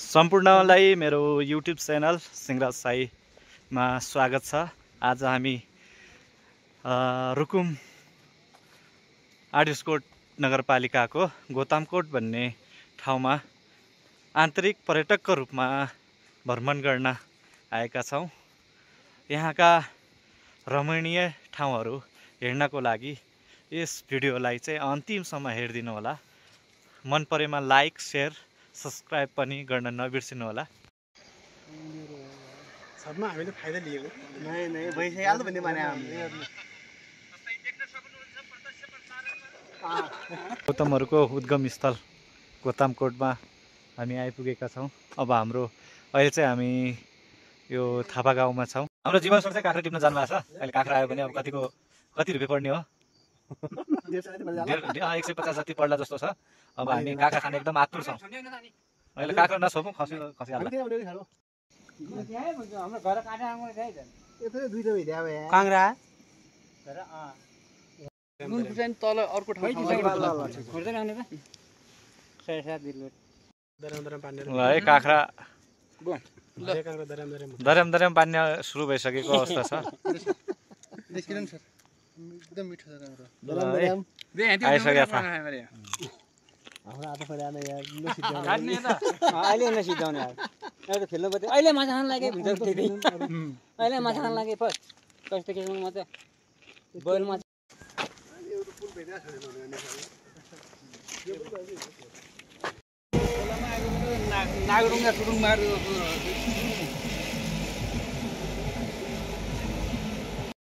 सम्पूर्णलाई मेरो YouTube channel Singhraj साईमा स्वागत छ। आज हामी रुकुम आडियोस्कोट नगरपालिकाको गोतामकोट भन्ने ठाउँमा आन्तरिक पर्यटकको रूपमा भ्रमण गर्न आएका छौँ। यहाँका रमणीय ठाउँहरू हेर्नको लागि यस भिडियोलाई चाहिँ अन्तिमसम्म हेरिदिनु होला। मन परेमा लाइक, शेयर, सब्सक्राइब पनि गर्न नबिर्सिनु होला। सबमा हामीले फाइदा लिएको नै भइसक्यो भन्ने माने हामीले गौतमहरूको उद्गम स्थल गोतामकोटमा हामी आइपुगेका छौँ। अब हाम्रो अहिले चाहिँ हामी यो थापा गाउँमा छौँ। हाम्रो जीवन सर चाहिँ काँक्रा टिप्न जानुभएको छ। अहिले काँक्रा आयो भने अब कति रुपियाँ पर्ने हो? 150 जति पर्ला जस्तो छ। अब हामी काँक्रा खाने एकदम आतुर छौँ। अहिले काँक्रा नछोपौँ, खसिहाल्ला। काङ्ग्रा तल अर्को ठाउँ ल है काँक्रा दर्याम पान्ने सुरु भइसकेको अवस्था छ। एकदम मिठो छ काङ्ग्रा। आइसकेको छ। अहिले नसिद्धाउने अहिले खेल्नु पर्यो। अहिले माछा खान लागे भन्छ त्यति। अहिले माछा खान लागे फर्स्ट कस्तो के माछा बोइल माछा नागरुङमा सुरुङ मार्यो